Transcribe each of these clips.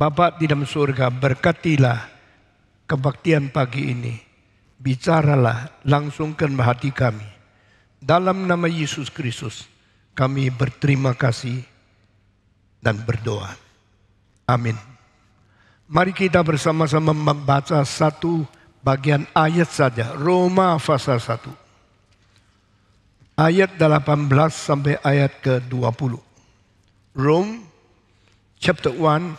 Bapa di dalam surga, berkatilah kebaktian pagi ini. Bicaralah, langsungkan hati kami. Dalam nama Yesus Kristus, kami berterima kasih dan berdoa. Amin. Mari kita bersama-sama membaca satu bagian ayat saja. Roma pasal 1. Ayat 18 sampai ayat ke-20. Rome chapter 1,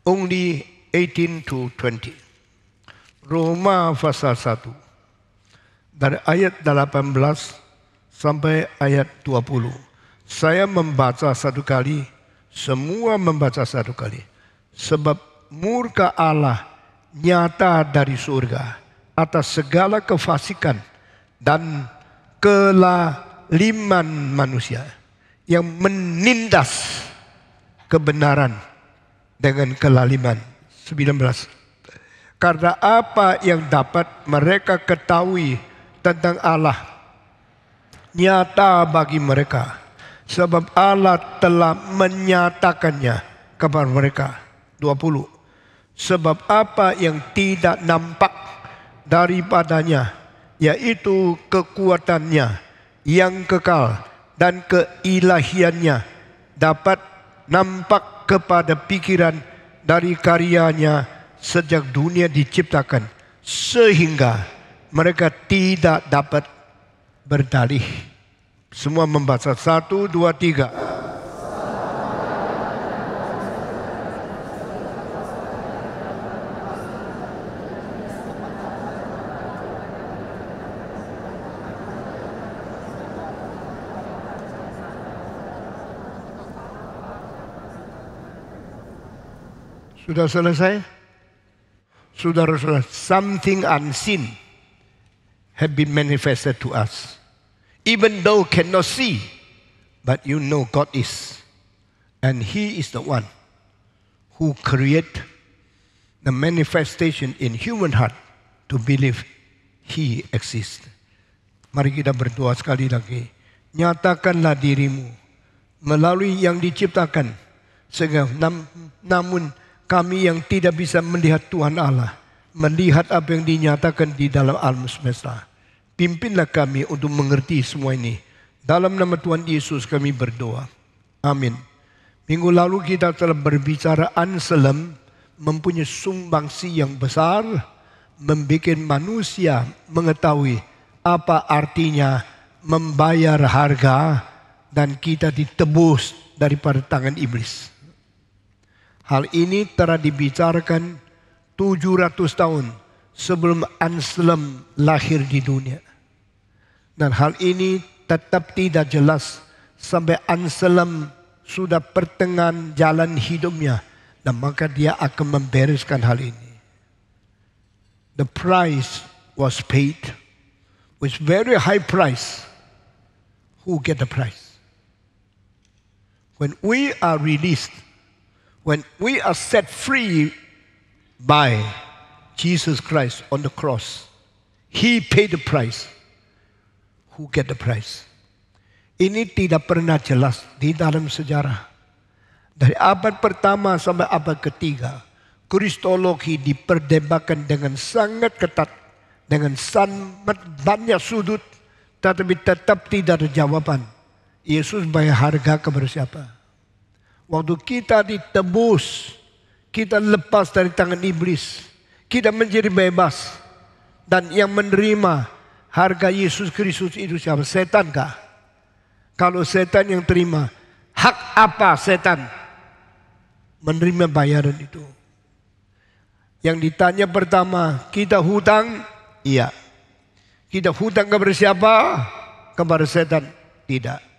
only 18 to 20. Roma pasal 1. Dari ayat 18 sampai ayat 20. Saya membaca satu kali, semua membaca satu kali. Sebab murka Allah nyata dari surga atas segala kefasikan dan kelaliman manusia yang menindas kebenaran dengan kelaliman. 19. Karena apa yang dapat mereka ketahui tentang Allah nyata bagi mereka, sebab Allah telah menyatakannya kepada mereka. 20. Sebab apa yang tidak nampak daripadanya, yaitu kekuatannya yang kekal dan keilahiannya, dapat nampak kepada pikiran dari karyanya sejak dunia diciptakan, sehingga mereka tidak dapat berdalih. Semua membaca 1, 2, 3. Sudah selesai? Saudara-saudara, something unseen have been manifested to us. Even though cannot see, but you know God is. And He is the one who create the manifestation in human heart to believe He exists. Mari kita berdoa sekali lagi. Nyatakanlah dirimu melalui yang diciptakan. Sehingga namun kami yang tidak bisa melihat Tuhan Allah, melihat apa yang dinyatakan di dalam alam semesta. Pimpinlah kami untuk mengerti semua ini. Dalam nama Tuhan Yesus kami berdoa. Amin. Minggu lalu kita telah berbicara Anselm mempunyai sumbangsi yang besar, membuat manusia mengetahui apa artinya membayar harga dan kita ditebus daripada tangan iblis. Hal ini telah dibicarakan 700 tahun sebelum Anselm lahir di dunia. Dan hal ini tetap tidak jelas sampai Anselm sudah pertengahan jalan hidupnya. Dan maka dia akan membereskan hal ini. The price was paid with very high price. Who get the price? When we are released, when we are set free by Jesus Christ on the cross, He paid the price. Who get the price? Ini tidak pernah jelas di dalam sejarah. Dari abad pertama sampai abad ketiga, kristologi diperdebatkan dengan sangat ketat, dengan sangat banyak sudut, tetapi tetap tidak ada jawaban. Yesus bayar harga kepada siapa? Waktu kita ditebus, kita lepas dari tangan iblis, kita menjadi bebas. Dan yang menerima harga Yesus Kristus itu siapa? Setan kah? Kalau setan yang terima, hak apa setan menerima bayaran itu? Yang ditanya pertama, kita hutang? Iya. Kita hutang kepada siapa? Kepada setan? Tidak.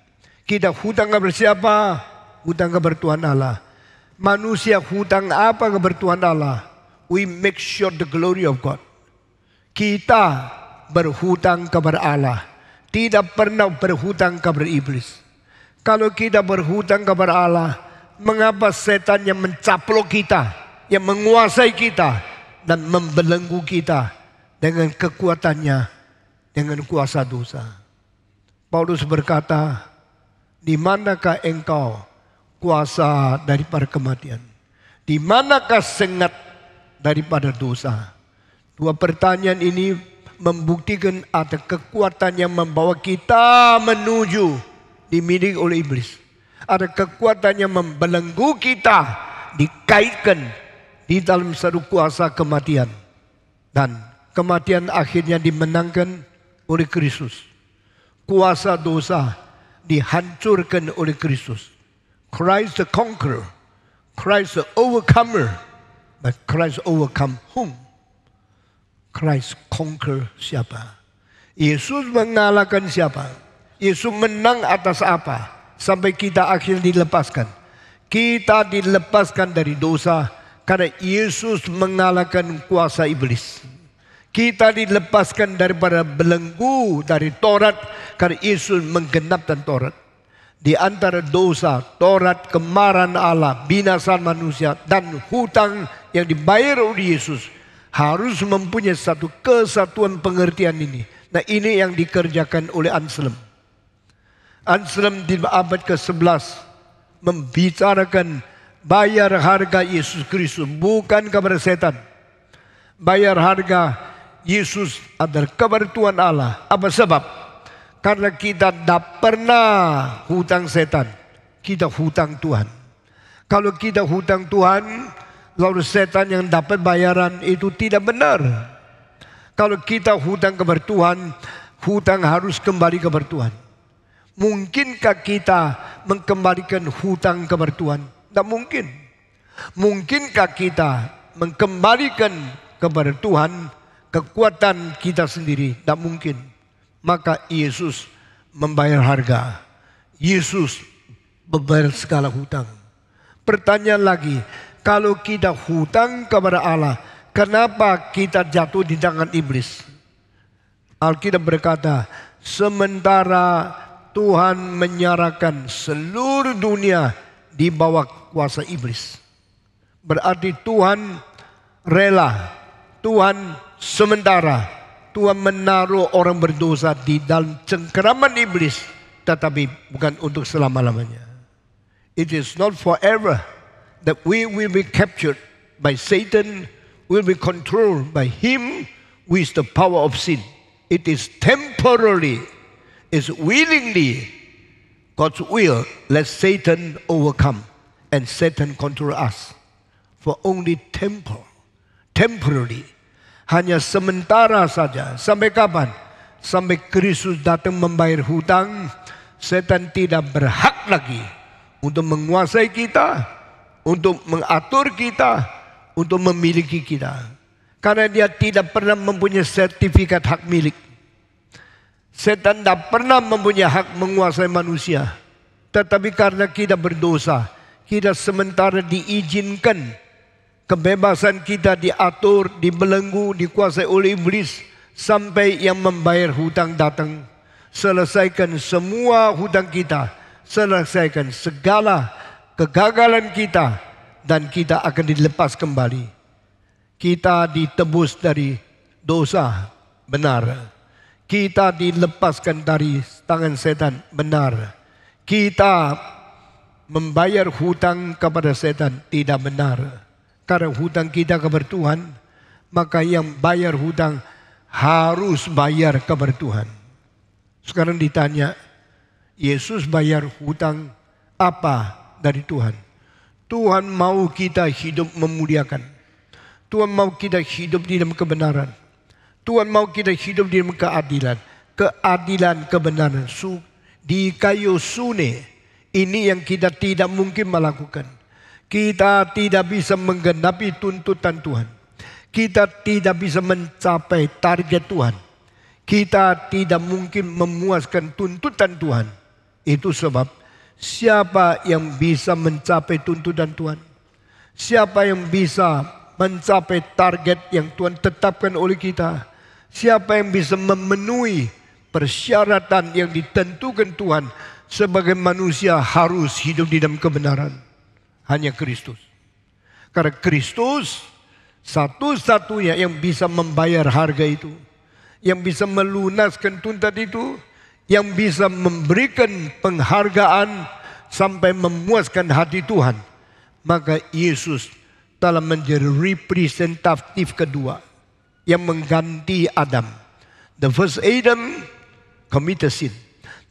Kita hutang kepada siapa? Hutang kepada Tuhan Allah. Manusia hutang apa kepada Tuhan Allah? We make sure the glory of God. Kita berhutang kepada Allah. Tidak pernah berhutang kepada iblis. Kalau kita berhutang kepada Allah, mengapa setan yang mencaplok kita, yang menguasai kita dan membelenggu kita dengan kekuatannya, dengan kuasa dosa? Paulus berkata, di manakah engkau kuasa daripada kematian? Di manakah sengat daripada dosa? Dua pertanyaan ini membuktikan ada kekuatan yang membawa kita menuju dimiliki oleh iblis. Ada kekuatan yang membelenggu kita, dikaitkan di dalam satu kuasa kematian. Dan kematian akhirnya dimenangkan oleh Kristus. Kuasa dosa dihancurkan oleh Kristus. Christ the conqueror, Christ the overcomer. But Christ overcome whom? Christ conquer siapa? Yesus mengalahkan siapa? Yesus menang atas apa? Sampai kita akhirnya dilepaskan. Kita dilepaskan dari dosa karena Yesus mengalahkan kuasa iblis. Kita dilepaskan daripada belenggu dari Taurat karena Yesus menggenapkan Taurat. Di antara dosa, Taurat, kemarahan Allah, binasa manusia, dan hutang yang dibayar oleh Yesus harus mempunyai satu kesatuan pengertian ini. Nah, ini yang dikerjakan oleh Anselm. Anselm di abad ke-11 membicarakan bayar harga Yesus Kristus bukan kepada setan. Bayar harga Yesus adalah kepada Tuhan Allah. Apa sebab? Karena kita tidak pernah hutang setan. Kita hutang Tuhan. Kalau kita hutang Tuhan, lalu setan yang dapat bayaran itu tidak benar. Kalau kita hutang kepada Tuhan, hutang harus kembali kepada Tuhan. Mungkinkah kita mengembalikan hutang kepada Tuhan? Tidak mungkin. Mungkinkah kita mengembalikan kepada Tuhan kekuatan kita sendiri? Tidak mungkin. Maka Yesus membayar harga. Yesus membayar segala hutang. Pertanyaan lagi, kalau kita hutang kepada Allah, kenapa kita jatuh di tangan iblis? Alkitab berkata, sementara Tuhan menyerahkan seluruh dunia di bawah kuasa iblis. Berarti Tuhan rela, Tuhan sementara, Tuhan menaruh orang berdosa di dalam cengkeraman iblis, tetapi bukan untuk selama-lamanya. It is not forever that we will be captured by Satan, will be controlled by him with the power of sin. It is temporary. It's willingly God's will. Let Satan overcome and Satan control us. For only temporary. Hanya sementara saja. Sampai kapan? Sampai Kristus datang membayar hutang. Setan tidak berhak lagi untuk menguasai kita, untuk mengatur kita, untuk memiliki kita. Karena dia tidak pernah mempunyai sertifikat hak milik. Setan tidak pernah mempunyai hak menguasai manusia. Tetapi karena kita berdosa, kita sementara diizinkan. Kebebasan kita diatur, dibelenggu, dikuasai oleh iblis. Sampai yang membayar hutang datang. Selesaikan semua hutang kita. Selesaikan segala kegagalan kita. Dan kita akan dilepas kembali. Kita ditebus dari dosa, benar. Kita dilepaskan dari tangan setan, benar. Kita membayar hutang kepada setan, tidak benar. Karena hutang kita kepada Tuhan, maka yang bayar hutang harus bayar kepada Tuhan. Sekarang ditanya, Yesus bayar hutang apa dari Tuhan? Tuhan mau kita hidup memuliakan. Tuhan mau kita hidup di dalam kebenaran. Tuhan mau kita hidup di dalam keadilan. Keadilan, kebenaran. Di kayu sune. Ini yang kita tidak mungkin melakukan. Kita tidak bisa menggenapi tuntutan Tuhan. Kita tidak bisa mencapai target Tuhan. Kita tidak mungkin memuaskan tuntutan Tuhan. Itu sebab siapa yang bisa mencapai tuntutan Tuhan? Siapa yang bisa mencapai target yang Tuhan tetapkan oleh kita? Siapa yang bisa memenuhi persyaratan yang ditentukan Tuhan sebagai manusia harus hidup di dalam kebenaran? Hanya Kristus. Karena Kristus satu-satunya yang bisa membayar harga itu, yang bisa melunaskan tuntutan itu, yang bisa memberikan penghargaan sampai memuaskan hati Tuhan. Maka Yesus telah menjadi representatif kedua yang mengganti Adam. The first Adam committed sin.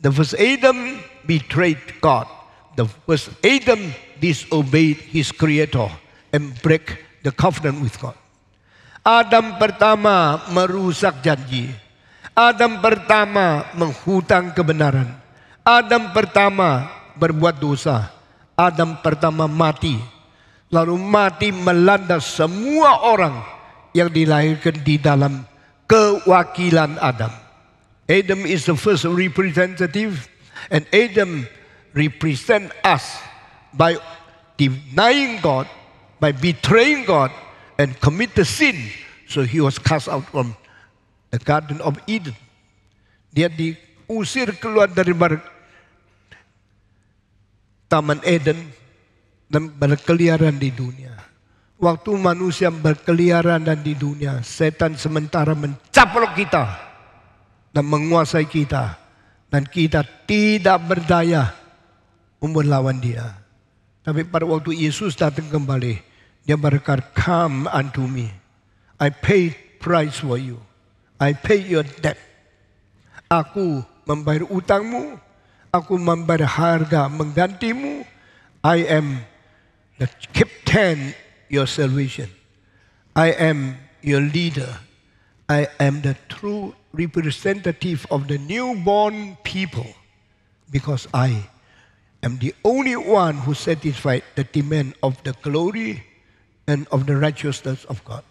The first Adam betrayed God. The first Adam disobeyed his creator and break the covenant with God. Adam pertama merusak janji. Adam pertama menghutang kebenaran. Adam pertama berbuat dosa. Adam pertama mati. Lalu mati melanda semua orang yang dilahirkan di dalam kewakilan Adam. Adam is the first representative, and Adam represent us by denying God, by betraying God, and commit the sin. So he was cast out from the Garden of Eden. Dia diusir keluar dari Taman Eden dan berkeliaran di dunia. Waktu manusia berkeliaran dan di dunia, setan sementara mencaplok kita dan menguasai kita, dan kita tidak berdaya melawan dia. Tapi pada waktu Yesus datang kembali, dia berkata, "Come unto me. I paid price for you. I pay your debt." Aku membayar utangmu, aku membayar harga menggantimu. I am the captain your salvation. I am your leader. I am the true representative of the newborn people, because I am the only one who satisfied the demand of the glory and of the righteousness of God.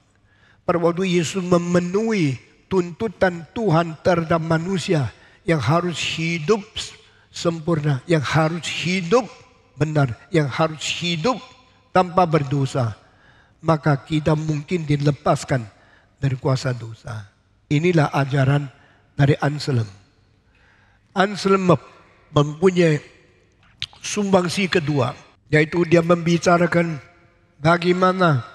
Pada waktu Yesus memenuhi tuntutan Tuhan terhadap manusia yang harus hidup sempurna, yang harus hidup benar, yang harus hidup tanpa berdosa, maka kita mungkin dilepaskan dari kuasa dosa. Inilah ajaran dari Anselm. Anselm mempunyai sumbangsi kedua, yaitu dia membicarakan bagaimana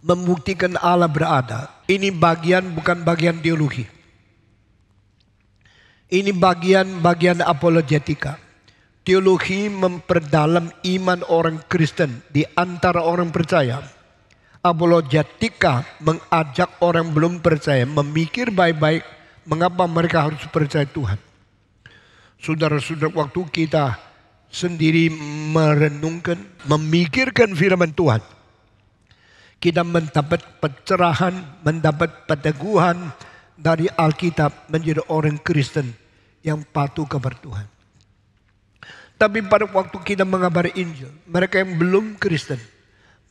membuktikan Allah berada. Ini bukan bagian teologi. Ini bagian apologetika. Teologi memperdalam iman orang Kristen di antara orang percaya. Apologetika mengajak orang belum percaya memikir baik-baik mengapa mereka harus percaya Tuhan. Saudara-saudara, waktu kita sendiri merenungkan, memikirkan firman Tuhan, kita mendapat pencerahan, mendapat peneguhan dari Alkitab menjadi orang Kristen yang patuh kepada Tuhan. Tapi pada waktu kita mengabari Injil, mereka yang belum Kristen,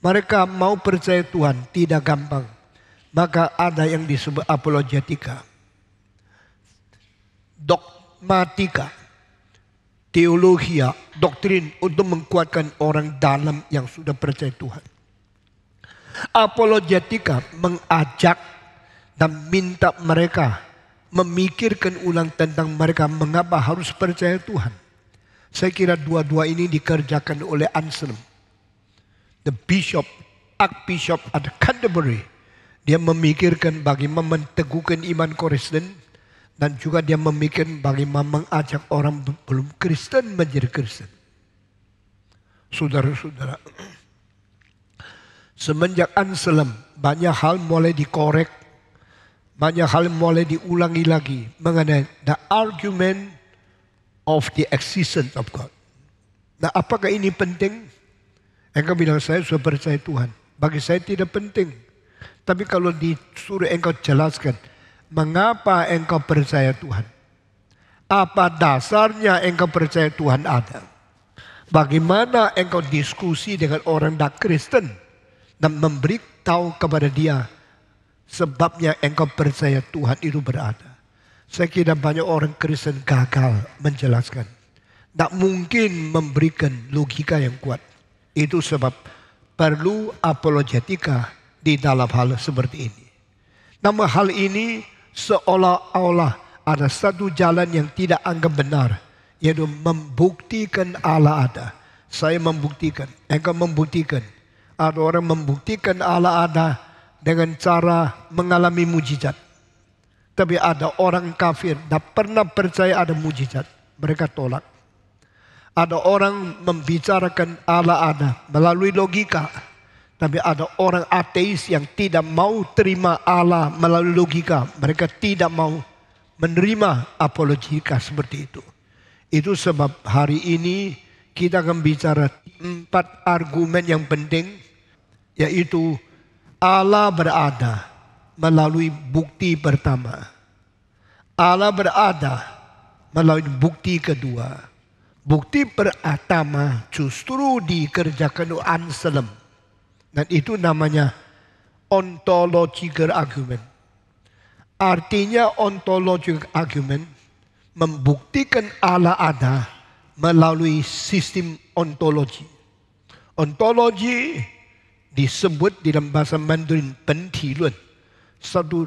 mereka mau percaya Tuhan tidak gampang. Maka ada yang disebut apologetika, dogmatika, teologia, doktrin untuk menguatkan orang dalam yang sudah percaya Tuhan. Apologetika mengajak dan minta mereka memikirkan ulang tentang mereka mengapa harus percaya Tuhan. Saya kira dua-dua ini dikerjakan oleh Anselm, the bishop, archbishop at Canterbury. Dia memikirkan bagaimana menteguhkan iman Kristen, dan juga dia memikirkan bagaimana mengajak orang belum Kristen menjadi Kristen. Saudara-saudara, semenjak Anselm banyak hal mulai dikorek, banyak hal mulai diulangi lagi mengenai the argument of the existence of God. Nah, apakah ini penting? Engkau bilang saya sudah percaya Tuhan. Bagi saya tidak penting. Tapi kalau disuruh engkau jelaskan, mengapa engkau percaya Tuhan? Apa dasarnya engkau percaya Tuhan ada? Bagaimana engkau diskusi dengan orang tak Kristen dan memberitahu kepada dia sebabnya engkau percaya Tuhan itu berada? Saya kira banyak orang Kristen gagal menjelaskan. Tak mungkin memberikan logika yang kuat. Itu sebab perlu apologetika di dalam hal seperti ini. Namun hal ini seolah-olah ada satu jalan yang tidak anggap benar, yaitu membuktikan Allah ada. Saya membuktikan, engkau membuktikan. Ada orang membuktikan Allah ada dengan cara mengalami mujizat. Tapi ada orang kafir tak pernah percaya ada mujizat, mereka tolak. Ada orang membicarakan Allah ada melalui logika, Tapi ada orang ateis yang tidak mau terima Allah melalui logika. Mereka tidak mau menerima apologika seperti itu. Itu sebab hari ini kita akan bicara 4 argumen yang penting. Yaitu Allah berada melalui bukti pertama. Allah berada melalui bukti kedua. Bukti pertama justru dikerjakan oleh Anselm. Dan itu namanya ontological argument. Artinya ontological argument membuktikan Allah ada melalui sistem ontologi. Ontologi disebut di dalam bahasa Mandarin pentilun. Satu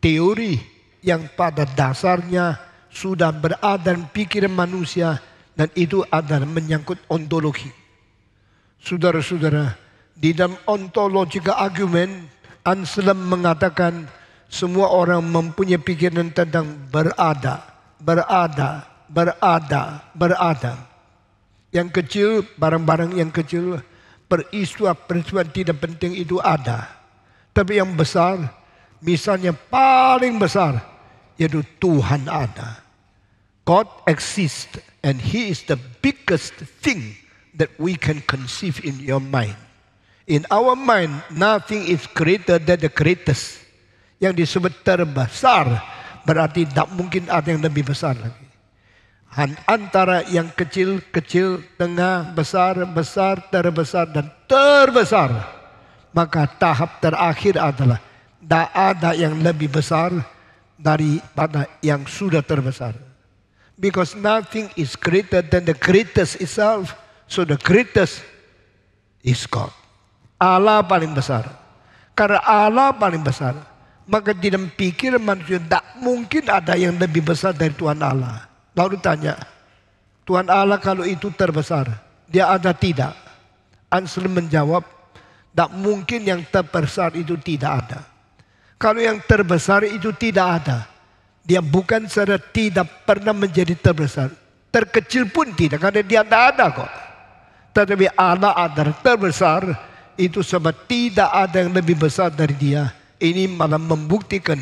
teori yang pada dasarnya sudah berada dalam pikiran manusia dan itu adalah menyangkut ontologi. Saudara-saudara, di dalam ontological argument, Anselm mengatakan semua orang mempunyai pikiran tentang berada. Yang kecil, barang-barang yang kecil, peristiwa tidak penting itu ada. Tapi yang besar, misalnya paling besar, yaitu Tuhan ada. God exists and He is the biggest thing that we can conceive in your mind. In our mind, nothing is greater than the greatest. Yang disebut terbesar, berarti tak mungkin ada yang lebih besar lagi. Antara yang kecil, tengah, besar, terbesar, dan terbesar. Maka tahap terakhir adalah tak ada yang lebih besar daripada yang sudah terbesar. Because nothing is greater than the greatest itself. So the greatest is God. Allah paling besar. Karena Allah paling besar, maka di dalam pikiran manusia tak mungkin ada yang lebih besar dari Tuhan Allah. Lalu tanya, Tuhan Allah kalau itu terbesar, dia ada tidak? Anselm menjawab, tak mungkin yang terbesar itu tidak ada. Kalau yang terbesar itu tidak ada, dia bukan secara tidak pernah menjadi terbesar. Terkecil pun tidak, karena dia tidak ada kok. Tetapi Allah adalah terbesar. Itu sebab tidak ada yang lebih besar dari dia. Ini malah membuktikan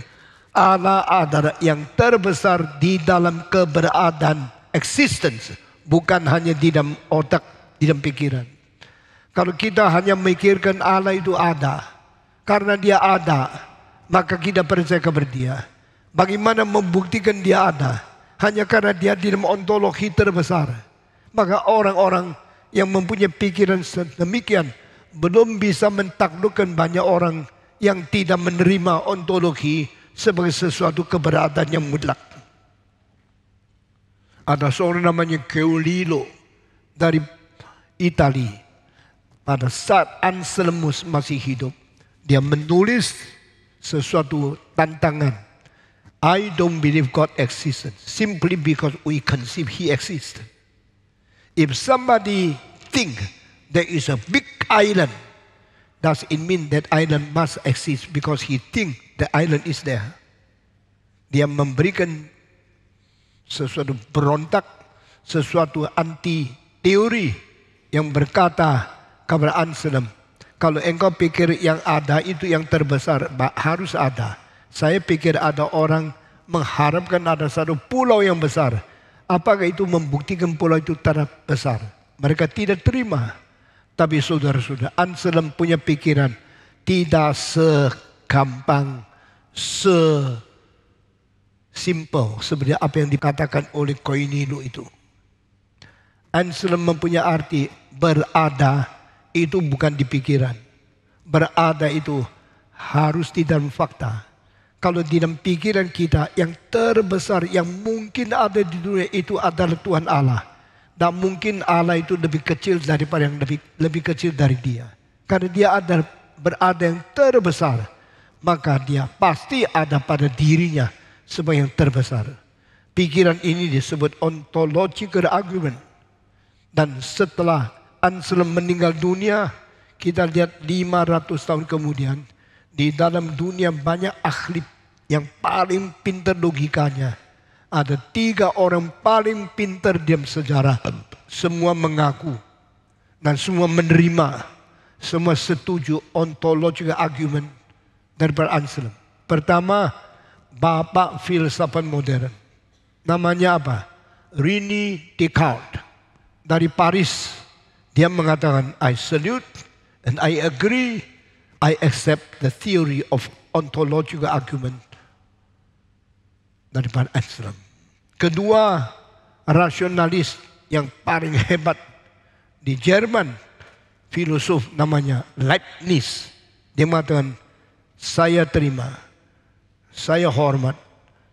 Allah adalah yang terbesar di dalam keberadaan, existence. Bukan hanya di dalam otak, di dalam pikiran. Kalau kita hanya memikirkan Allah itu ada, karena dia ada, maka kita percaya kepada dia. Bagaimana membuktikan dia ada? Hanya karena dia di dalam ontologi terbesar. Maka orang-orang yang mempunyai pikiran sedemikian belum bisa mentaklukkan banyak orang yang tidak menerima ontologi sebagai sesuatu keberadaan yang mutlak. Ada seorang namanya Giulio dari Italia. Pada saat Anselmus masih hidup, dia menulis sesuatu tantangan. I don't believe God exists simply because we conceive He exists. If somebody think there is a big island, does it mean that island must exist because he think the island is there? Dia memberikan sesuatu berontak, sesuatu anti teori yang berkata kepada Anselm, kalau engkau pikir yang ada itu yang terbesar, harus ada. Saya pikir ada orang mengharapkan ada satu pulau yang besar. Apakah itu membuktikan pulau itu terbesar? Mereka tidak terima. Tapi saudara-saudara, Anselm punya pikiran tidak segampang, simple seperti apa yang dikatakan oleh Koinilo itu. Anselm mempunyai arti berada itu bukan di pikiran. Berada itu harus di dalam fakta. Kalau di dalam pikiran kita yang terbesar yang mungkin ada di dunia itu adalah Tuhan Allah. Dan mungkin Allah itu lebih kecil daripada yang lebih kecil dari dia. Karena dia berada yang terbesar. Maka dia pasti ada pada dirinya sebagai yang terbesar. Pikiran ini disebut ontological argument. Dan setelah Anselm meninggal dunia, kita lihat 500 tahun kemudian, di dalam dunia banyak ahli yang paling pintar logikanya. Ada 3 orang paling pintar dalam sejarah. Semua mengaku dan semua menerima semua setuju ontological argument daripada Anselm. Pertama, bapak filsafat modern. Namanya apa? René Descartes. Dari Paris. Dia mengatakan, I salute and I agree, I accept the theory of ontological argument daripada Anselm. Kedua, rasionalis yang paling hebat di Jerman, filosof namanya Leibniz. Dia mengatakan, saya terima, saya hormat,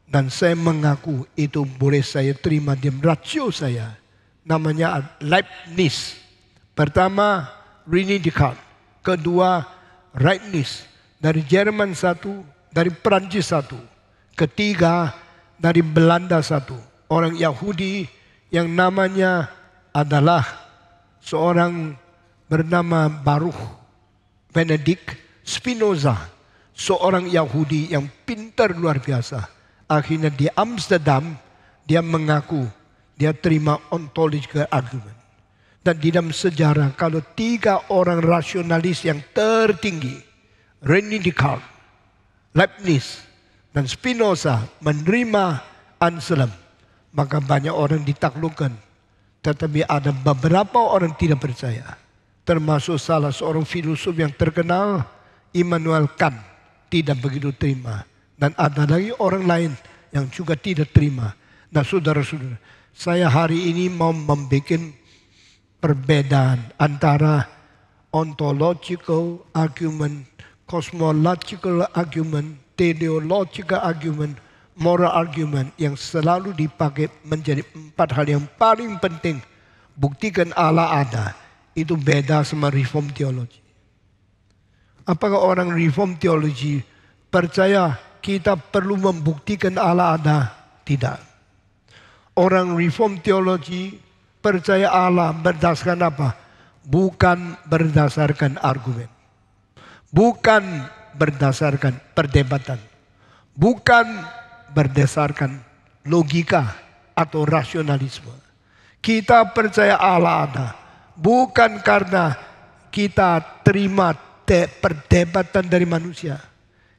dan saya mengaku itu boleh saya terima di rasio saya. Namanya Leibniz. Pertama, René Descartes. Kedua, Leibniz. Dari Jerman satu, dari Perancis satu. Ketiga, dari Belanda satu. Orang Yahudi yang namanya adalah seorang bernama Baruch Benedict Spinoza. Seorang Yahudi yang pintar luar biasa. Akhirnya di Amsterdam, dia mengaku dia terima ontological argument. Dan di dalam sejarah, kalau tiga orang rasionalis yang tertinggi, René Descartes, Leibniz, dan Spinoza menerima Anselm, maka banyak orang ditaklukkan. Tetapi ada beberapa orang tidak percaya. Termasuk salah seorang filosof yang terkenal, Immanuel Kant, tidak begitu terima. Dan ada lagi orang lain yang juga tidak terima. Nah saudara-saudara, saya hari ini mau membuat perbedaan antara ontological argument, cosmological argument, teleological argument, moral argument yang selalu dipakai menjadi empat hal yang paling penting. Buktikan Allah ada. Itu beda sama reform teologi. Apakah orang reform teologi percaya kita perlu membuktikan Allah ada? Tidak. Orang reform teologi percaya Allah berdasarkan apa? Bukan berdasarkan argumen. Bukan berdasarkan perdebatan. Bukan berdasarkan logika atau rasionalisme. Kita percaya Allah ada. Bukan karena kita terima perdebatan dari manusia.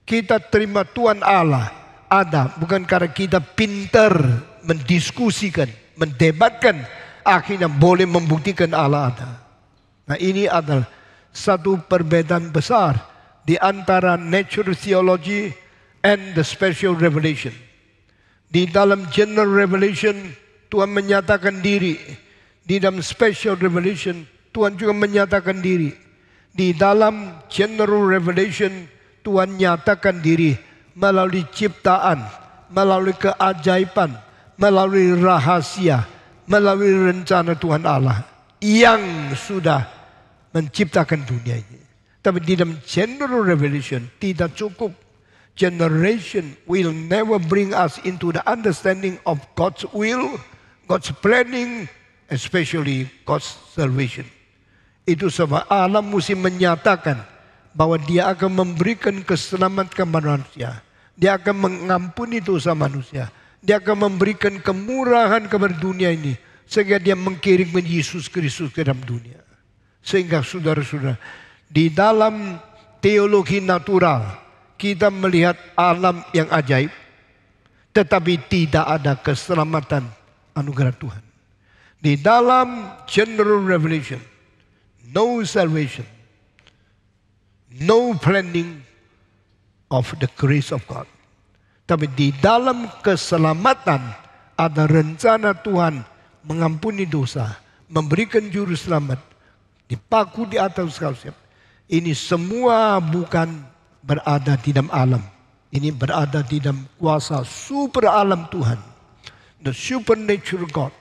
Kita terima Tuhan Allah ada. Bukan karena kita pintar mendiskusikan, mendebatkan. Akhirnya boleh membuktikan Allah ada. Nah ini adalah satu perbedaan besar di antara natural theology and the special revelation. Di dalam general revelation Tuhan menyatakan diri. Di dalam special revelation Tuhan juga menyatakan diri. Di dalam general revelation Tuhan nyatakan diri melalui ciptaan, melalui keajaiban, melalui rahasia, melalui rencana Tuhan Allah yang sudah menciptakan dunia ini. Tapi di dalam general revelation tidak cukup. Generation will never bring us into the understanding of God's will, God's planning, especially God's salvation. Itu sebab Allah mesti menyatakan bahwa dia akan memberikan keselamatan kepada manusia. Dia akan mengampuni dosa manusia. Dia akan memberikan kemurahan kepada dunia ini. Sehingga dia mengirimkan Yesus Kristus ke dalam dunia. Sehingga saudara-saudara, di dalam teologi natural, kita melihat alam yang ajaib. Tetapi tidak ada keselamatan anugerah Tuhan. Di dalam general revelation, no salvation, no planning of the grace of God. Tapi di dalam keselamatan ada rencana Tuhan mengampuni dosa, memberikan juru selamat, dipaku di atas salib. Ini semua bukan berada di dalam alam. Ini berada di dalam kuasa super alam Tuhan. The supernatural God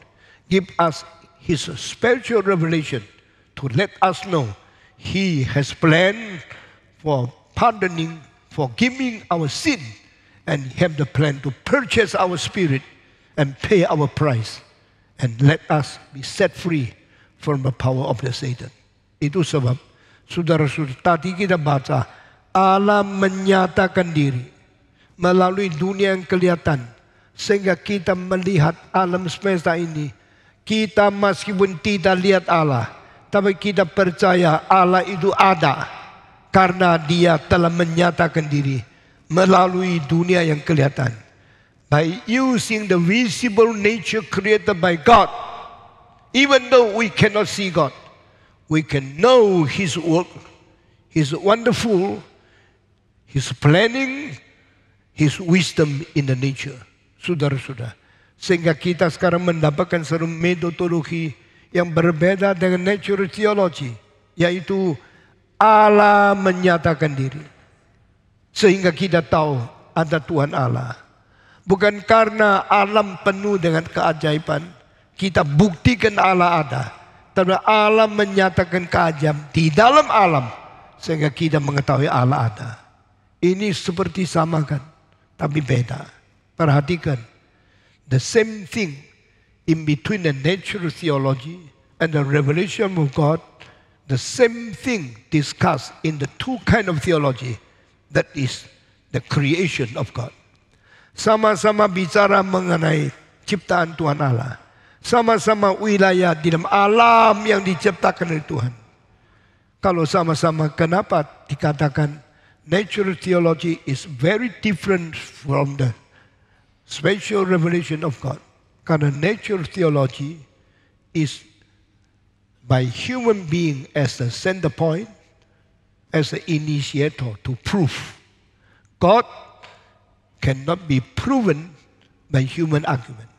give us His spiritual revelation to let us know He has planned for pardoning, forgiving our sin, and have the plan to purchase our spirit and pay our price and let us be set free from the power of the Satan. Itu sebab saudara-saudara tadi kita baca Allah menyatakan diri melalui dunia yang kelihatan sehingga kita melihat alam semesta ini. Kita meskipun tidak lihat Allah, Tapi kita percaya Allah itu ada karena Dia telah menyatakan diri melalui dunia yang kelihatan. By using the visible nature created by God, even though we cannot see God, we can know His work, His wonderful, His planning, His wisdom in the nature. Saudara-saudara, sehingga kita sekarang mendapatkan satu metodologi yang berbeda dengan natural theology, yaitu Allah menyatakan diri. Sehingga kita tahu ada Tuhan Allah. Bukan karena alam penuh dengan keajaiban, kita buktikan Allah ada. Tapi Allah menyatakan keajaiban di dalam alam, sehingga kita mengetahui Allah ada. Ini seperti sama kan, tapi beda. Perhatikan, the same thing in between the natural theology and the revelation of God, the same thing discussed in the two kind of theology, that is the creation of God. Sama-sama bicara mengenai ciptaan Tuhan Allah. Sama-sama wilayah di dalam alam yang diciptakan oleh Tuhan. Kalau sama-sama, kenapa dikatakan natural theology is very different from the special revelation of God? Karena natural theology is by human being as the center point, as the initiator to prove. God cannot be proven by human argument.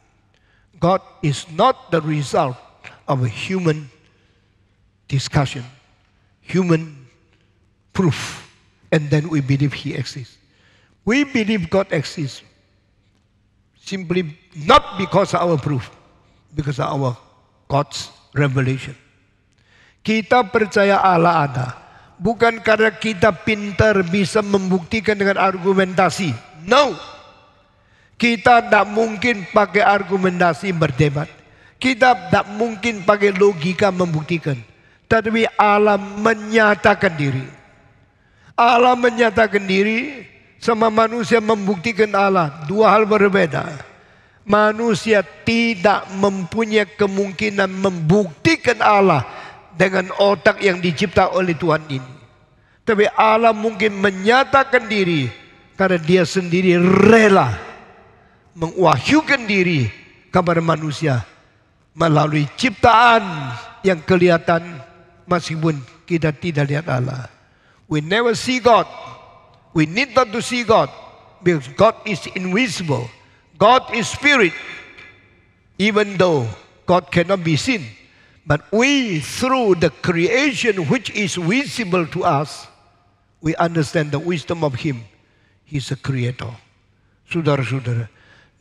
God is not the result of a human discussion, human proof, and then we believe He exists. We believe God exists simply not because of our proof, because of our God's revelation. Kita percaya Allah ada, bukan karena kita pintar bisa membuktikan dengan argumentasi. No, kita tidak mungkin pakai argumentasi berdebat. Kita tidak mungkin pakai logika membuktikan. Tetapi Allah menyatakan diri. Allah menyatakan diri sama manusia membuktikan Allah. Dua hal berbeda. Manusia tidak mempunyai kemungkinan membuktikan Allah dengan otak yang dicipta oleh Tuhan ini. Tapi Allah mungkin menyatakan diri karena Dia sendiri rela mengwahyukan diri kepada manusia melalui ciptaan yang kelihatan meskipun kita tidak lihat Allah. We never see God. We need not to see God because God is invisible. God is spirit. Even though God cannot be seen, but we, through the creation which is visible to us, we understand the wisdom of Him. He's a creator. Saudara-saudara,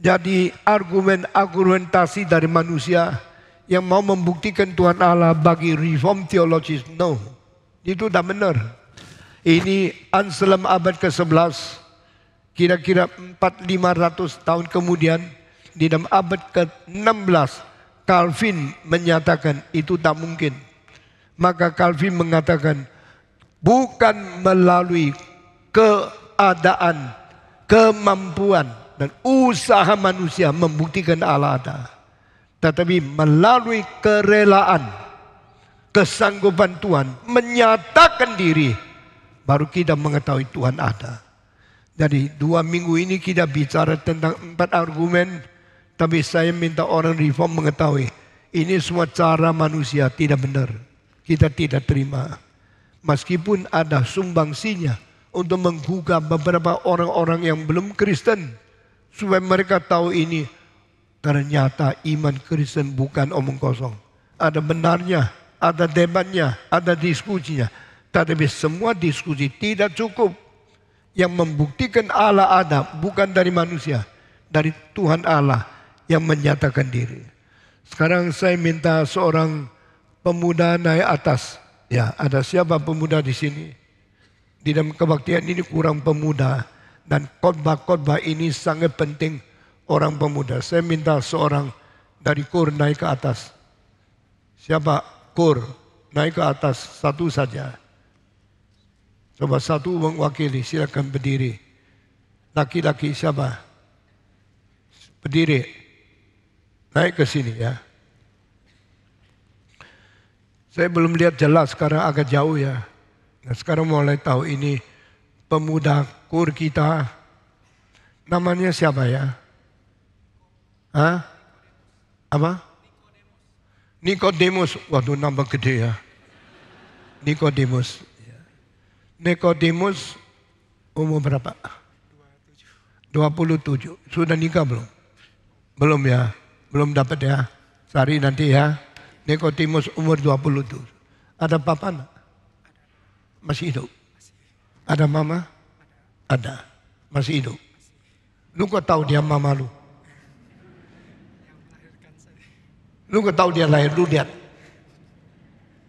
jadi argumentasi dari manusia yang mau membuktikan Tuhan Allah bagi reform theologis, no, itu tidak benar. Ini Anselm abad ke-11, kira-kira 400-500 tahun kemudian, di dalam abad ke-16, Calvin menyatakan itu tak mungkin. Maka Calvin mengatakan, bukan melalui keadaan, kemampuan, dan usaha manusia membuktikan Allah ada, tetapi melalui kerelaan, kesanggupan Tuhan menyatakan diri, baru kita mengetahui Tuhan ada. Jadi 2 minggu ini kita bicara tentang 4 argumen, tapi saya minta orang reform mengetahui ini semua cara manusia tidak benar. Kita tidak terima. Meskipun ada sumbangsinya untuk menggugah beberapa orang-orang yang belum Kristen, supaya mereka tahu ini ternyata iman Kristen bukan omong kosong. Ada benarnya, ada debatnya, ada diskusinya. Tetapi semua diskusi tidak cukup. Yang membuktikan Allah ada bukan dari manusia, dari Tuhan Allah yang menyatakan diri. Sekarang saya minta seorang pemuda naik atas. Ya, ada siapa pemuda di sini? Di dalam kebaktian ini kurang pemuda. Dan khotbah-khotbah ini sangat penting orang pemuda. Saya minta seorang dari KUR naik ke atas. Siapa? KUR naik ke atas, satu saja. Coba satu mewakili, silakan berdiri. Laki-laki siapa? Berdiri. Naik ke sini ya. Saya belum lihat jelas, sekarang agak jauh ya. Nah, sekarang mulai tahu ini pemuda kur kita. Namanya siapa ya? Hah? Apa? Nikodemus. Waduh, nambah gede ya. Nikodemus. Nikodemus umur berapa? 27. Sudah nikah belum? Belum ya? Belum dapat ya? Cari nanti ya. Nikodemus umur 27. Ada papa enggak? Masih hidup? Ada mama? Ada. Masih hidup? Lu kok tahu dia mama lu? Lu kok tahu dia lahir? Lu lihat.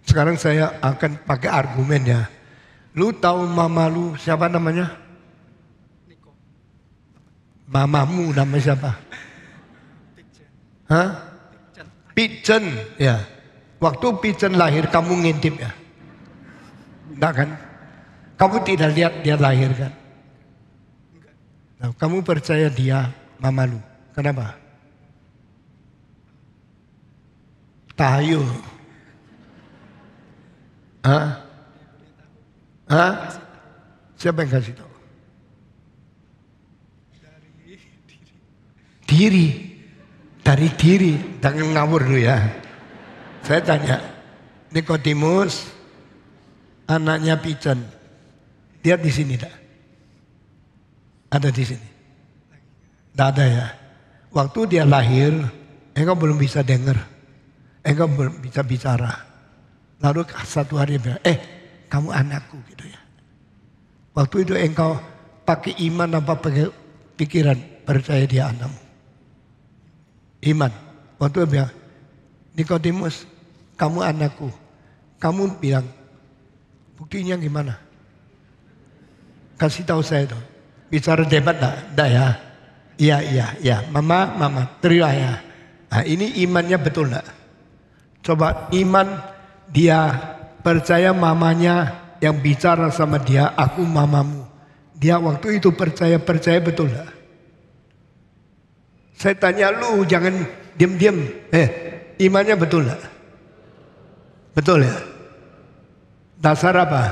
Sekarang saya akan pakai argumen ya. Lu tahu mama lu siapa namanya? Mamamu nama siapa? Hah? Pijen. Ya. Waktu Pijen lahir kamu ngintip ya? Enggak kan? Kamu tidak lihat dia lahir kan? Nah, kamu percaya dia mama lu. Kenapa? Tahayul. Hah? Hah? Siapa yang kasih tahu? Diri. Dari diri. Jangan ngawur dulu ya. Saya tanya. Nikodemus. Anaknya Pijen. Dia di sini tak? Ada di sini? Tidak ada ya. Waktu dia lahir. Engkau belum bisa dengar. Engkau belum bisa bicara. Lalu satu hari dia bilang, kamu anakku gitu ya. Waktu itu engkau pakai iman apa pakai pikiran percaya dia anakmu. Iman. Waktu dia bilang, Nikodemus, kamu anakku. Kamu bilang, buktinya gimana? Kasih tahu saya dong. Bicara debat enggak ya? Iya. Mama, terima ya. Nah, ini imannya betul enggak? Coba iman dia percaya mamanya yang bicara sama dia, aku mamamu. Dia waktu itu percaya betul enggak? Saya tanya lu jangan diam-diam. Imannya betul enggak? Betul ya? Dasar apa?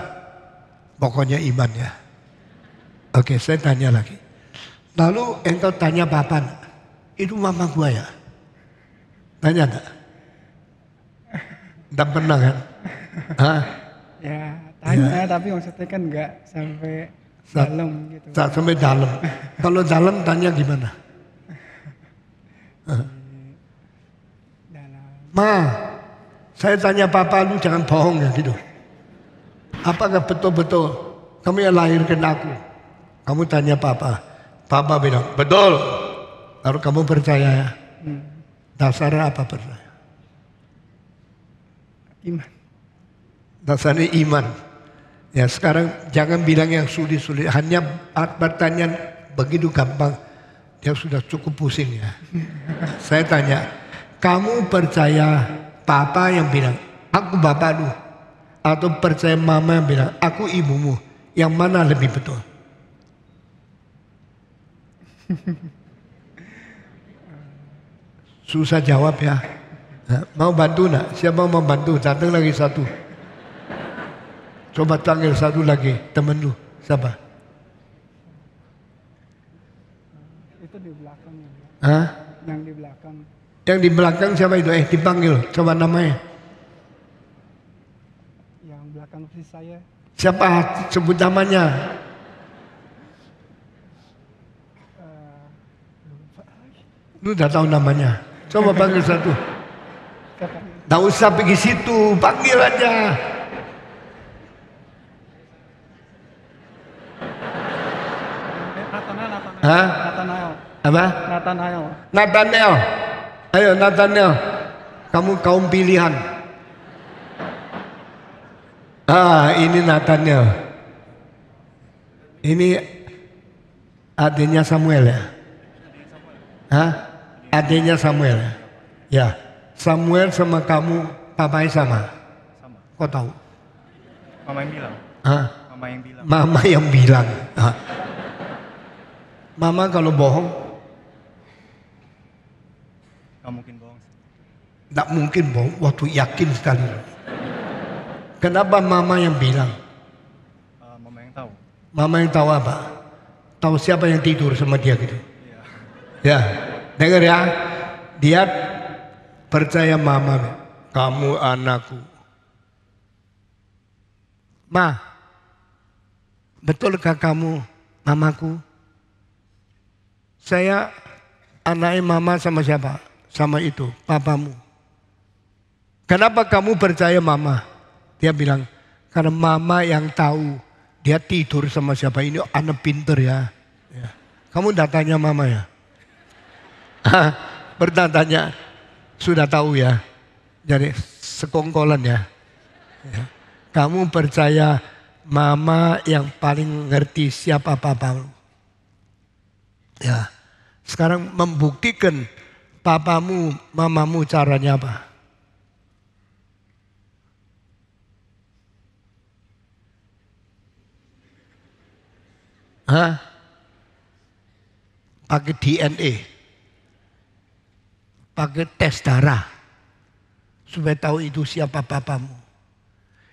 Pokoknya iman ya. Oke, saya tanya lagi. Lalu engkau tanya papa, itu mama gua ya? Tanya enggak? Enggak pernah kan? Hah? Ya, tanya tapi maksudnya kan enggak sampai dalam gitu. Sampai dalam. Kalau dalam tanya gimana? Dalam. Ma, saya tanya papa lu jangan bohong ya gitu. Apakah betul-betul kamu yang lahirkan aku? Kamu tanya papa. Papa bilang, betul. Lalu kamu percaya ya? Dasarnya apa percaya? Iman. Dasarnya iman. Ya sekarang jangan bilang yang sulit-sulit. Hanya pertanyaan begitu gampang. Dia sudah cukup pusing ya. Saya tanya, kamu percaya papa yang bilang, aku bapak lu? Atau percaya mama yang bilang, aku ibumu? Yang mana lebih betul? Susah jawab ya. Mau bantu nak? Siapa mau bantu? Datang lagi satu. Coba panggil satu lagi temen lu. Siapa? Itu di belakang ya. Hah? Yang di belakang. Yang di belakang siapa itu? Dipanggil. Coba namanya. Yang belakang posisi saya. Siapa? Sebut namanya. Lu udah tahu namanya. Coba panggil satu. Nggak usah pergi situ, panggil aja. Hah? Nathanael. Apa? Nathanael. Nathanael. Ayo Nathanael. Kamu kaum pilihan. Ini Nathanael. Ini adiknya Samuel ya? Hah? Adiknya Samuel ya? Ya. Samuel sama kamu papanya sama? Sama. Kok tahu? Mama yang bilang. Hah? Mama yang bilang. Mama yang bilang. Hah. Mama kalau bohong? Gak mungkin bohong. Tidak mungkin bohong. Waktu yakin sekali. Kenapa mama yang bilang? Mama yang tahu. Mama yang tahu apa? Tahu siapa yang tidur sama dia gitu. Iya. Ya, dengar ya. Dia percaya mama. Kamu anakku. Ma, betulkah kamu mamaku? Saya anaknya mama sama siapa? Sama itu, papamu. Kenapa kamu percaya mama? Dia bilang, karena mama yang tahu dia tidur sama siapa. Ini anak pinter ya. Kamu datanya mama ya? Bertanya, sudah tahu ya. Jadi sekongkolan ya. Kamu percaya mama yang paling ngerti siapa papamu. Ya, sekarang membuktikan papamu, mamamu caranya apa? Hah? Pakai DNA. Pakai tes darah. Supaya tahu itu siapa papamu.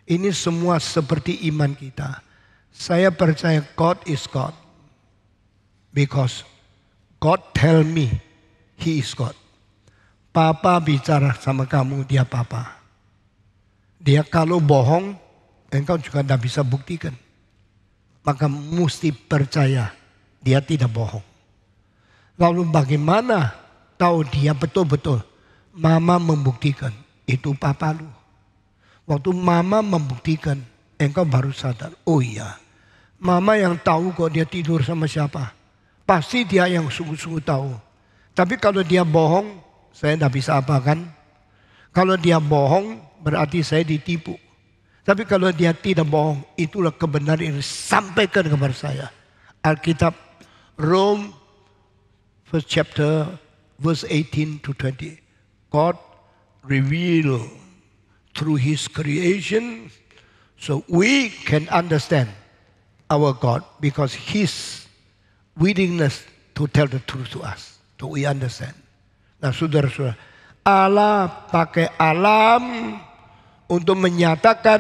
Ini semua seperti iman kita. Saya percaya God is God. Because God tell me He is God. Papa bicara sama kamu, dia papa. Dia kalau bohong, engkau juga tidak bisa buktikan. Maka mesti percaya dia tidak bohong. Lalu bagaimana tahu dia betul-betul? Mama membuktikan, itu papa lu. Waktu mama membuktikan, engkau baru sadar. Oh iya, mama yang tahu kok dia tidur sama siapa. Pasti dia yang sungguh-sungguh tahu. Tapi kalau dia bohong, saya tidak bisa apa kan. Kalau dia bohong, berarti saya ditipu. Tapi kalau dia tidak bohong, itulah kebenaran yang disampaikan kepada saya. Alkitab Rome, first chapter, verse 18 to 20. God reveal through His creation, so we can understand our God because His willingness to tell the truth to us, so we understand. Nah, saudara-saudara, Allah pakai alam untuk menyatakan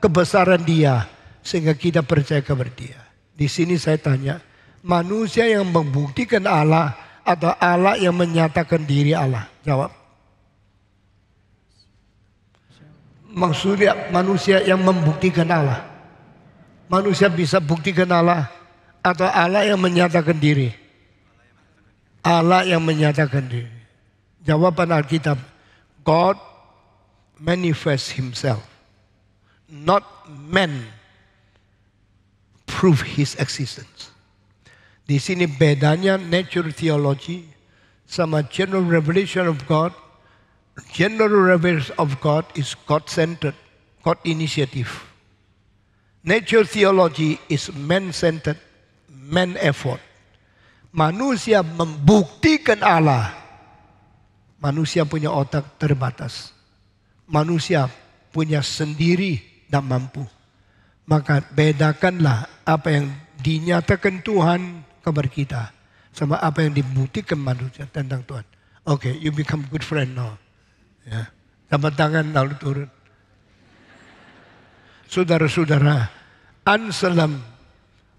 kebesaran Dia sehingga kita percaya kepada Dia. Di sini saya tanya, manusia yang membuktikan Allah atau Allah yang menyatakan diri Allah? Jawab. Maksudnya manusia yang membuktikan Allah. Manusia bisa buktikan Allah atau Allah yang menyatakan diri? Allah yang menyatakan diri. Jawaban Alkitab, God manifest Himself. Not man prove His existence. Di sini bedanya nature theology sama general revelation of God. General revelation of God is God-centered, God initiative. Nature theology is man-centered, man effort. Manusia membuktikan Allah. Manusia punya otak terbatas. Manusia punya sendiri dan mampu. Maka bedakanlah apa yang dinyatakan Tuhan kepada kita sama apa yang dibuktikan manusia tentang Tuhan. Okay, you become good friend now. Ya, tapak tangan lalu turun. Saudara-saudara, Anselm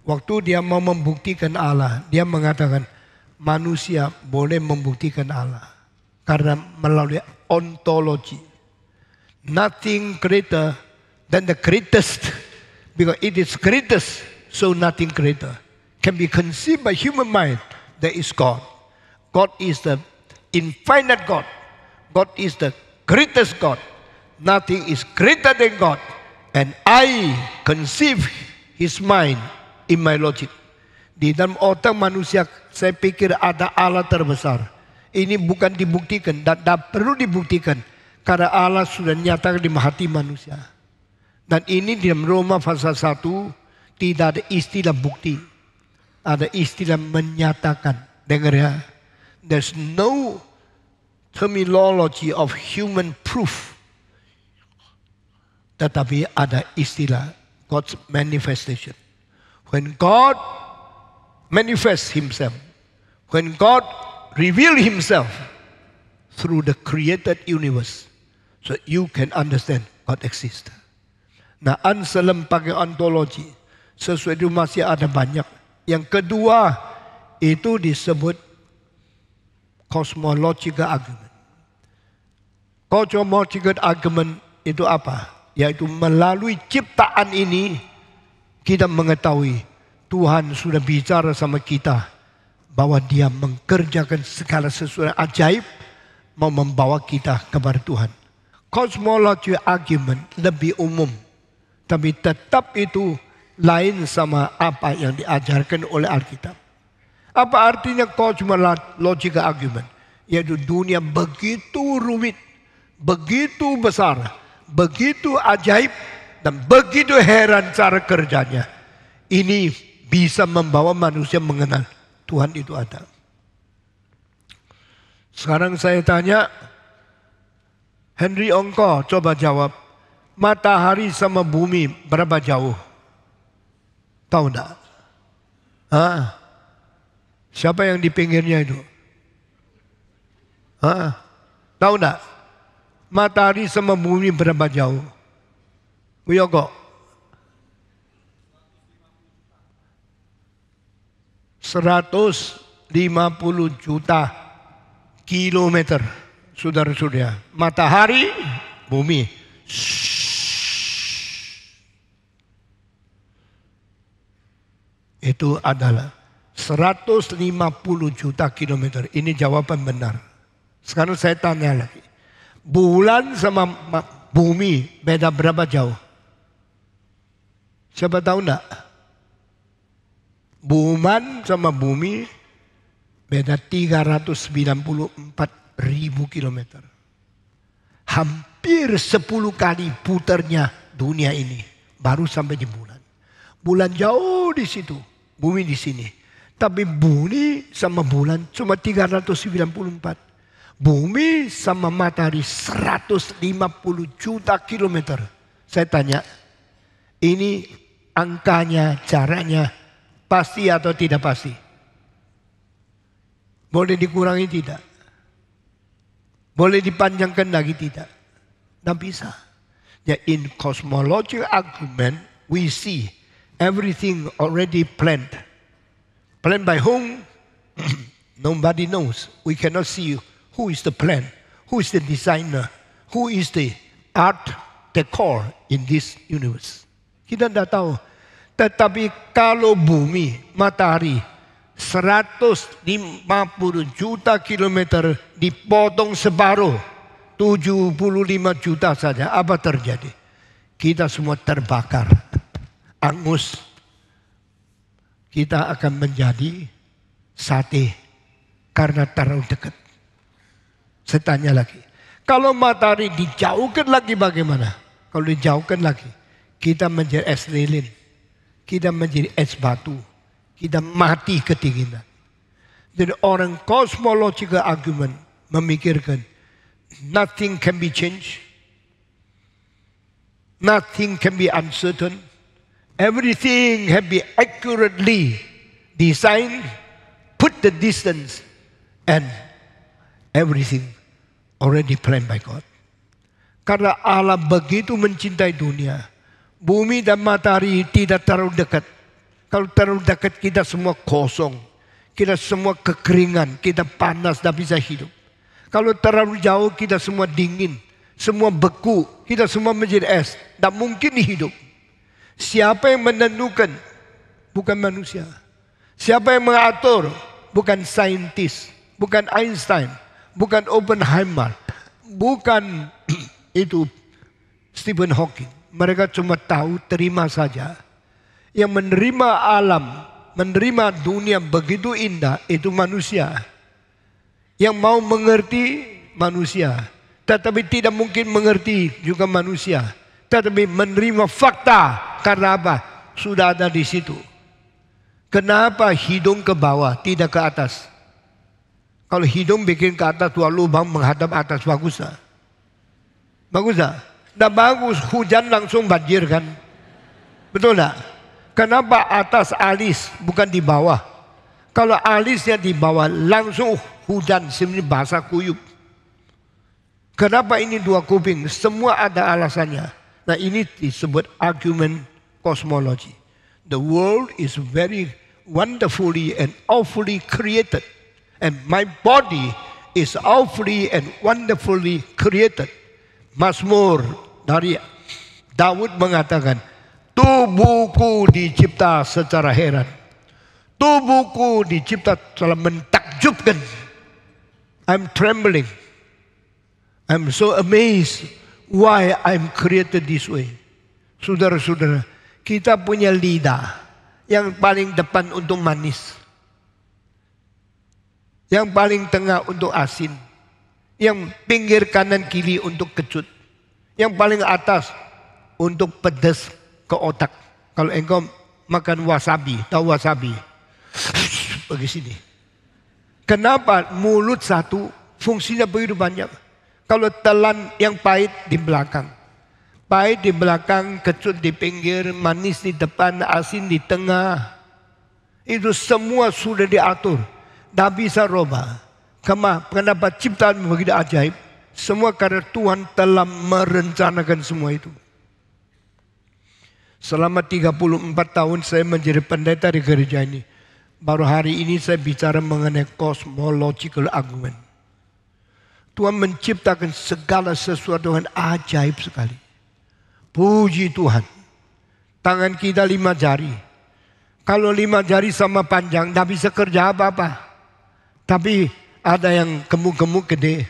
waktu dia mau membuktikan Allah, dia mengatakan manusia boleh membuktikan Allah karena melalui ontologi. Nothing greater than the greatest, because it is greatest, so nothing greater can be conceived by human mind. There is God. God is the infinite God. God is the greatest God. Nothing is greater than God. And I conceive His mind in my logic. Di dalam otak manusia, saya pikir ada Allah terbesar. Ini bukan dibuktikan dan tidak perlu dibuktikan. Karena Allah sudah nyatakan di hati manusia. Dan ini di dalam Roma pasal 1 tidak ada istilah bukti. Ada istilah menyatakan. Dengar ya. There's no terminology of human proof. Tetapi ada istilah God's manifestation. When God manifests Himself, when God reveals Himself through the created universe, so you can understand God exists. Nah, Anselm pakai ontologi. Sesuatu masih ada banyak. Yang kedua, itu disebut cosmological argument. Cosmological argument itu apa? Yaitu melalui ciptaan ini, kita mengetahui Tuhan sudah bicara sama kita bahwa Dia mengerjakan segala sesuatu yang ajaib, mau membawa kita kepada Tuhan. Cosmological argument lebih umum, tapi tetap itu lain sama apa yang diajarkan oleh Alkitab. Apa artinya cosmological argument? Yaitu dunia begitu rumit, begitu besar, begitu ajaib, dan begitu heran cara kerjanya. Ini bisa membawa manusia mengenal Tuhan itu ada. Sekarang saya tanya, Henry Ongko coba jawab, matahari sama bumi berapa jauh? Tahu enggak? Hah? Siapa yang di pinggirnya itu? Hah? Tahu enggak? Matahari sama bumi berapa jauh? Uyoko? 150 juta kilometer. Saudara-saudara, matahari, bumi. Itu adalah 150 juta kilometer. Ini jawaban benar. Sekarang saya tanya lagi. Bulan sama bumi beda berapa jauh? Siapa tahu enggak? Bulan sama bumi beda 394.000 kilometer. Hampir 10 kali putarnya dunia ini. Baru sampai di bulan. Bulan jauh di situ. Bumi di sini. Tapi bumi sama bulan cuma 394. Bumi sama matahari 150 juta kilometer. Saya tanya, ini angkanya, caranya pasti atau tidak pasti? Boleh dikurangi tidak? Boleh dipanjangkan lagi tidak? Tidak bisa. Ya, in cosmological argument, we see everything already planned. Planned by whom? Nobody knows. We cannot see who is the plan, who is the designer, who is the art decor in this universe. Kita tidak tahu. Tetapi kalau bumi, matahari, 150 juta kilometer dipotong separuh, 75 juta saja, apa terjadi? Kita semua terbakar, angus. Kita akan menjadi sate karena terlalu dekat. Saya tanya lagi, kalau matahari dijauhkan lagi bagaimana? Kalau dijauhkan lagi, kita menjadi es lilin, kita menjadi es batu, kita mati kedinginan. Jadi orang cosmological argument memikirkan nothing can be changed, nothing can be uncertain, everything can be accurately designed, put the distance, and everything already planned by God. Karena Allah begitu mencintai dunia, bumi dan matahari tidak terlalu dekat. Kalau terlalu dekat kita semua kosong, kita semua kekeringan, kita panas, tidak bisa hidup. Kalau terlalu jauh kita semua dingin, semua beku, kita semua menjadi es, tidak mungkin hidup. Siapa yang menentukan? Bukan manusia. Siapa yang mengatur? Bukan saintis, bukan Einstein, bukan Oppenheimer, bukan itu Stephen Hawking. Mereka cuma tahu, terima saja. Yang menerima alam, menerima dunia begitu indah, itu manusia. Yang mau mengerti, manusia. Tetapi tidak mungkin mengerti juga manusia. Tetapi menerima fakta. Karena apa? Sudah ada di situ. Kenapa hidung ke bawah, tidak ke atas? Kalau hidung bikin ke atas, dua lubang menghadap atas, bagus tak? Bagus tak? Tidak bagus, hujan langsung banjir kan? Betul tak? Kenapa atas alis bukan di bawah? Kalau alisnya di bawah langsung hujan, sebenarnya basah kuyup. Kenapa ini dua kuping? Semua ada alasannya. Nah ini disebut argument cosmology. The world is very wonderfully and awfully created. And my body is awfully and wonderfully created. Mazmur dari Daud mengatakan, tubuhku dicipta secara heran. Tubuhku dicipta secara mentakjubkan. I'm trembling. I'm so amazed why I'm created this way. Saudara-saudara, kita punya lidah yang paling depan untuk manis. Yang paling tengah untuk asin. Yang pinggir kanan kiri untuk kecut. Yang paling atas untuk pedas ke otak. Kalau engkau makan wasabi, tahu wasabi? Bagi sini. Kenapa mulut satu fungsinya begitu banyak? Kalau telan yang pahit di belakang. Pahit di belakang, kecut di pinggir, manis di depan, asin di tengah. Itu semua sudah diatur. Tidak bisa robah. Kenapa ciptaan begitu ajaib? Semua karena Tuhan telah merencanakan semua itu. Selama 34 tahun saya menjadi pendeta di gereja ini. Baru hari ini saya bicara mengenai cosmological argument. Tuhan menciptakan segala sesuatu dengan ajaib sekali. Puji Tuhan. Tangan kita 5 jari. Kalau 5 jari sama panjang, tidak bisa kerja apa-apa. Tapi ada yang gemuk-gemuk gede.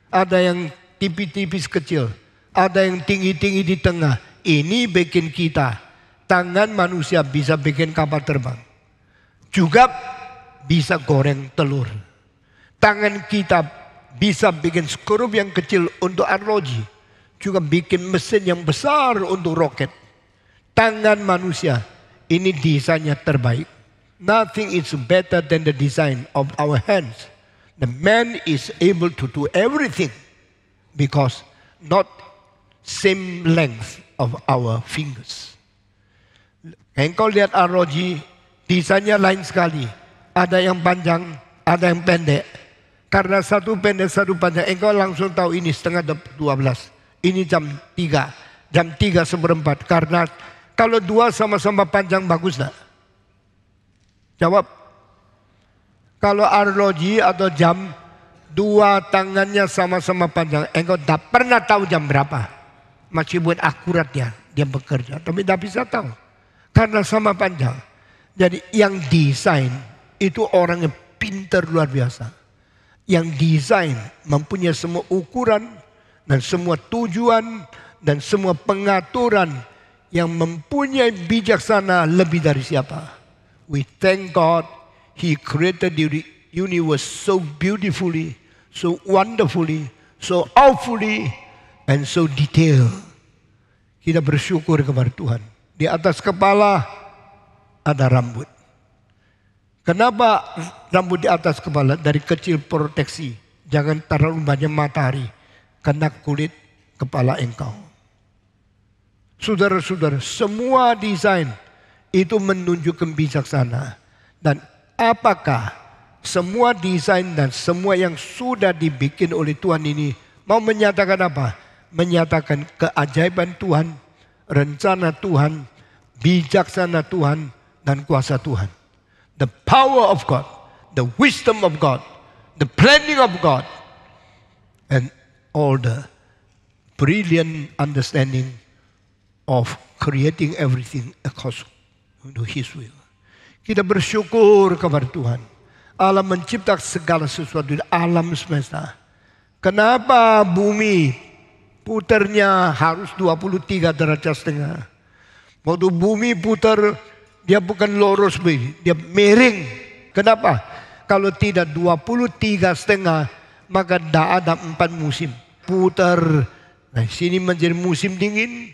Ada yang tipis-tipis kecil. Ada yang tinggi-tinggi di tengah. Ini bikin kita. Tangan manusia bisa bikin kapal terbang. Juga bisa goreng telur. Tangan kita bisa bikin skrup yang kecil untuk arloji. Juga bikin mesin yang besar untuk roket. Tangan manusia ini desainnya terbaik. Nothing is better than the design of our hands. The man is able to do everything because not same length of our fingers. Engkau lihat arloji, desainnya lain sekali. Ada yang panjang, ada yang pendek. Karena satu pendek, satu panjang, engkau langsung tahu ini setengah 12. Ini jam 3. Jam 3:4. Karena kalau dua sama-sama panjang bagus tak? Jawab. Kalau arloji atau jam, dua tangannya sama-sama panjang, engkau tak pernah tahu jam berapa. Masih buat akuratnya dia bekerja. Tapi tak bisa tahu. Karena sama panjang. Jadi yang desain itu orang yang pintar luar biasa. Yang desain mempunyai semua ukuran dan semua tujuan dan semua pengaturan yang mempunyai bijaksana lebih dari siapa. We thank God He created the universe so beautifully, so wonderfully, so awfully and so detailed. Kita bersyukur kepada Tuhan. Di atas kepala ada rambut. Kenapa rambut di atas kepala? Dari kecil proteksi. Jangan terlalu banyak matahari. Kena kulit kepala engkau. Saudara-saudara, semua desain itu menunjukkan bijaksana. Dan apakah semua desain dan semua yang sudah dibikin oleh Tuhan ini mau menyatakan apa? Menyatakan keajaiban Tuhan, rencana Tuhan, bijaksana Tuhan, dan kuasa Tuhan. The power of God, the wisdom of God, the planning of God, and all the brilliant understanding of creating everything according to His will. Kita bersyukur kepada Tuhan. Allah menciptakan segala sesuatu di alam semesta. Kenapa bumi putarnya harus 23 derajat setengah? Waktu bumi putar, dia bukan lurus begini, dia miring. Kenapa? Kalau tidak 23,5, maka tidak ada 4 musim. Putar. Nah, sini menjadi musim dingin,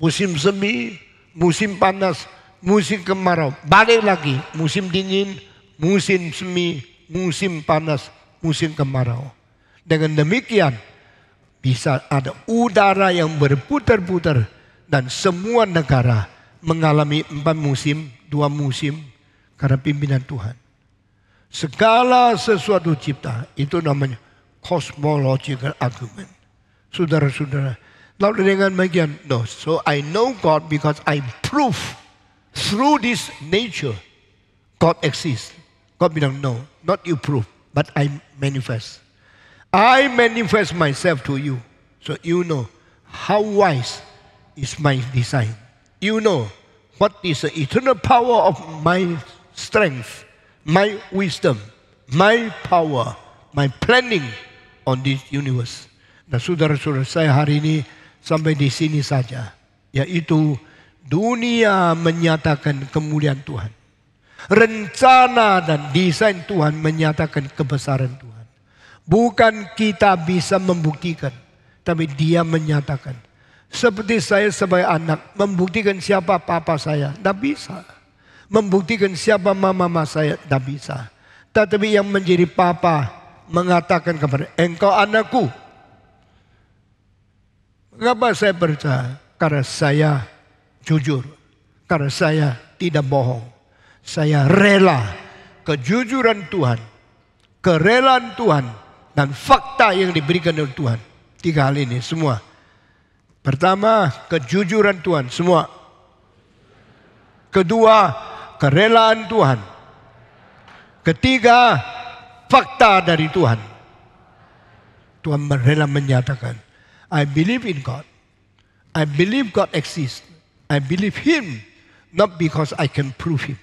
musim semi, musim panas, musim kemarau. Balik lagi, musim dingin, musim semi, musim panas, musim kemarau. Dengan demikian, bisa ada udara yang berputar-putar dan semua negara mengalami 4 musim, 2 musim karena pimpinan Tuhan. Segala sesuatu cipta itu namanya cosmological argument. Saudara-saudara, Lalu dengan demikian, no. So I know God because I prove through this nature God exists. God bilang, no, not you prove, but I manifest. I manifest myself to you. So you know how wise is my design. You know what is the eternal power of my strength, my wisdom, my power, my planning on this universe. Nah, saudara-saudara saya hari ini sampai di sini saja, yaitu dunia menyatakan kemuliaan Tuhan. Rencana dan desain Tuhan menyatakan kebesaran Tuhan. Bukan kita bisa membuktikan, tapi Dia menyatakan. Seperti saya sebagai anak, membuktikan siapa papa saya, tidak bisa. Membuktikan siapa mama saya, tidak bisa. Tetapi yang menjadi papa mengatakan kepada engkau anakku. Mengapa saya percaya? Karena saya jujur. Karena saya tidak bohong. Saya rela kejujuran Tuhan, kerelaan Tuhan, dan fakta yang diberikan oleh Tuhan. 3 hal ini semua. Pertama, kejujuran Tuhan, semua. Kedua, kerelaan Tuhan. Ketiga, fakta dari Tuhan. Tuhan rela menyatakan, I believe in God. I believe God exists. I believe Him, not because I can prove Him.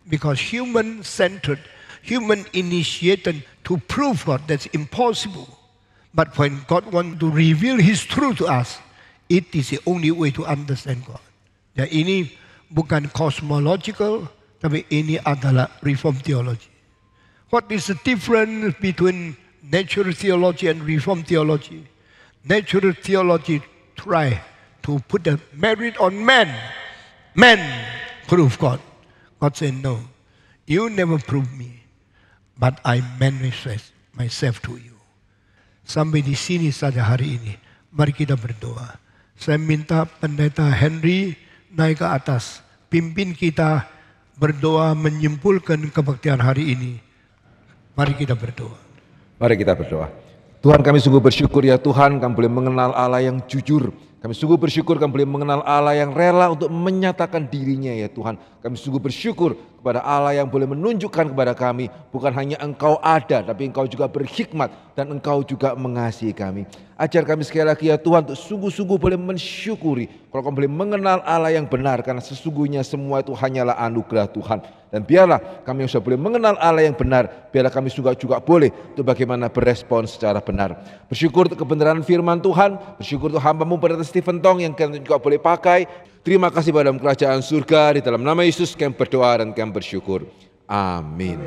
Because human-centered, human-initiated to prove God, that's impossible. But when God wants to reveal His truth to us, it is the only way to understand God. Ya, ini bukan cosmological, tapi ini adalah reform theology. What is the difference between natural theology and reform theology? Natural theology try to put the merit on man. Man prove God. God said, no, you never prove me, but I manifest myself to you. Sampai di sini saja hari ini. Mari kita berdoa. Saya minta pendeta Henry naik ke atas. Pimpin kita berdoa menyimpulkan kebaktian hari ini. Mari kita berdoa. Mari kita berdoa. Tuhan, kami sungguh bersyukur ya Tuhan, kami boleh mengenal Allah yang jujur. Kami sungguh bersyukur kami boleh mengenal Allah yang rela untuk menyatakan dirinya ya Tuhan. Kami sungguh bersyukur kepada Allah yang boleh menunjukkan kepada kami bukan hanya Engkau ada, tapi Engkau juga berhikmat dan Engkau juga mengasihi kami. Ajar kami sekali lagi ya Tuhan untuk sungguh-sungguh boleh mensyukuri kalau kami boleh mengenal Allah yang benar, karena sesungguhnya semua itu hanyalah anugerah Tuhan. Dan biarlah kami yang sudah boleh mengenal Allah yang benar, biarlah kami juga boleh untuk bagaimana berespon secara benar. Bersyukur untuk kebenaran firman Tuhan, bersyukur untuk hamba-Mu Pendeta Stephen Tong yang kami juga boleh pakai. Terima kasih pada kerajaan surga, di dalam nama Yesus kami berdoa dan kami bersyukur. Amin.